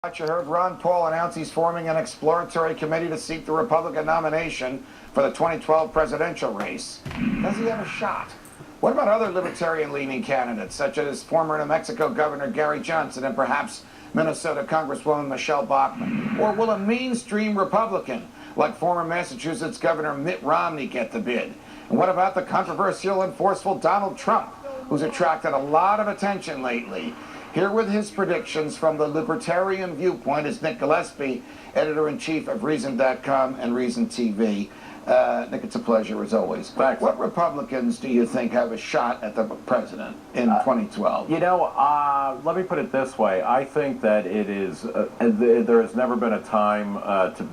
You heard Ron Paul announce he's forming an exploratory committee to seek the Republican nomination for the 2012 presidential race. Does he have a shot? What about other libertarian-leaning candidates, such as former New Mexico Governor Gary Johnson and perhaps Minnesota Congresswoman Michelle Bachmann? Or will a mainstream Republican, like former Massachusetts Governor Mitt Romney, get the bid? And what about the controversial and forceful Donald Trump, who's attracted a lot of attention lately? Here with his predictions from the Libertarian viewpoint is Nick Gillespie, editor-in-chief of Reason.com and Reason TV. Nick, it's a pleasure as always. Thanks. What Republicans do you think have a shot at the president in 2012? You know, let me put it this way. I think that it is, there has never been a time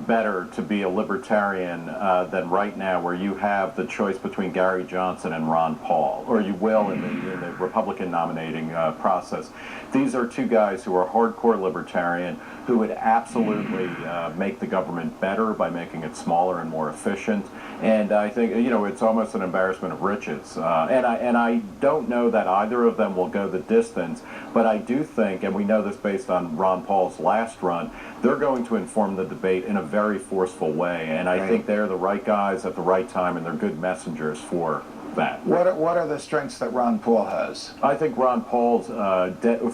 better to be a libertarian than right now, where you have the choice between Gary Johnson and Ron Paul, or you will in the Republican nominating process. These are two guys who are hardcore libertarian, who would absolutely make the government better by making it smaller and more efficient. And I think, you know, it's almost an embarrassment of riches. And I don't know that either of them will go the distance, but I do think, and we know this based on Ron Paul's last run, they're going to inform the debate in a very forceful way. And I think they're the right guys at the right time, and they're good messengers for that. What are the strengths that Ron Paul has? I think Ron Paul's,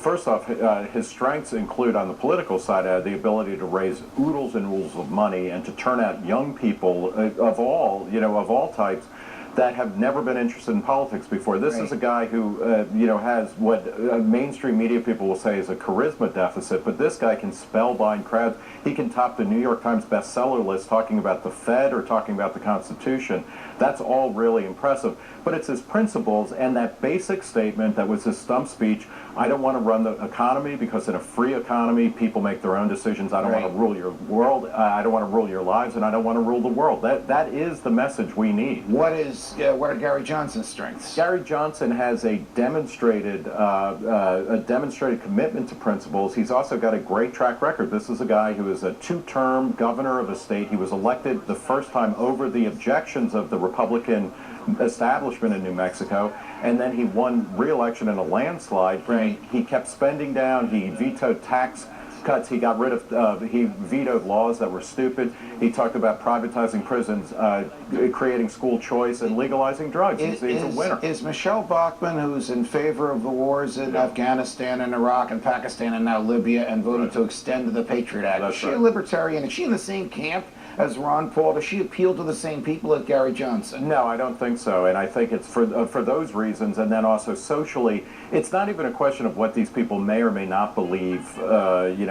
first off, his strengths include on the political side the ability to raise oodles and oodles of money and to turn out young people of all types that have never been interested in politics before. This is a guy who, has what mainstream media people will say is a charisma deficit, but this guy can spellbind crowds. He can top the New York Times bestseller list talking about the Fed or talking about the Constitution. That's all really impressive. But it's his principles and that basic statement that was his stump speech: I don't want to run the economy because in a free economy, people make their own decisions. I don't want to rule your world. I don't want to rule your lives, and I don't want to rule the world. That is the message we need. What are Gary Johnson's strengths? Gary Johnson has a demonstrated commitment to principles. He's also got a great track record. This is a guy who is a two-term governor of a state. He was elected the first time over the objections of the Republican establishment in New Mexico, and then he won re-election in a landslide. He kept spending down. He vetoed tax cuts. He got rid of, he vetoed laws that were stupid. He talked about privatizing prisons, creating school choice, and legalizing drugs. He's a winner. Is Michelle Bachmann, who's in favor of the wars in Afghanistan and Iraq and Pakistan and now Libya and voted to extend the Patriot Act, is she a libertarian? Is she in the same camp as Ron Paul? Does she appeal to the same people as Gary Johnson? No, I don't think so, and I think it's for those reasons, and then also socially, it's not even a question of what these people may or may not believe,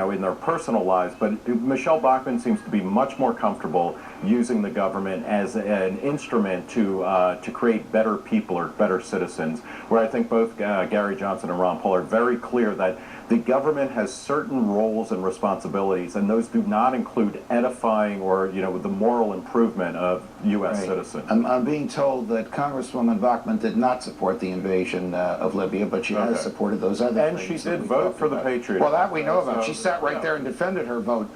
in their personal lives, but Michelle Bachmann seems to be much more comfortable using the government as an instrument to create better people or better citizens, where I think both Gary Johnson and Ron Paul are very clear that the government has certain roles and responsibilities, and those do not include edifying or, the moral improvement of U.S. citizens. I'm being told that Congresswoman Bachmann did not support the invasion of Libya, but she has supported those other things. And she did vote for the Patriot Act. Well, that we know about. She sat right there and defended her vote.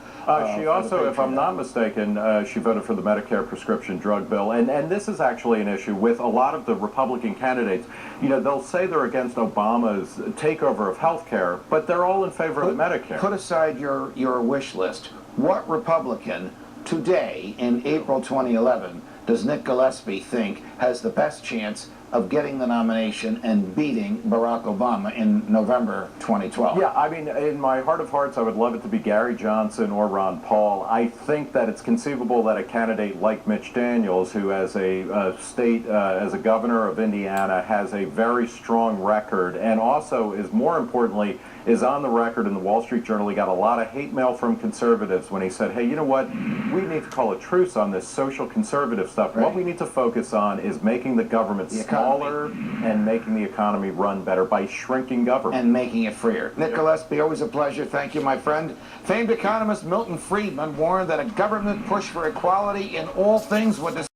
She also, if I'm not mistaken, she voted for the Medicare prescription drug bill. And this is actually an issue with a lot of the Republican candidates. They'll say they're against Obama's takeover of health care, but they're all in favor of Medicare. Put aside your wish list. What Republican today, in April 2011, does Nick Gillespie think has the best chance of getting the nomination and beating Barack Obama in November 2012? Yeah, I mean, in my heart of hearts, I would love it to be Gary Johnson or Ron Paul. I think that it's conceivable that a candidate like Mitch Daniels, who as as a governor of Indiana, has a very strong record, and also is, more importantly, is on the record in the Wall Street Journal. He got a lot of hate mail from conservatives when he said, hey, you know what, we need to call a truce on this social conservative stuff. What we need to focus on is making the government smaller and making the economy run better by shrinking government. And making it freer. Nick Gillespie, always a pleasure. Thank you, my friend. Famed economist Milton Friedman warned that a government push for equality in all things would destroy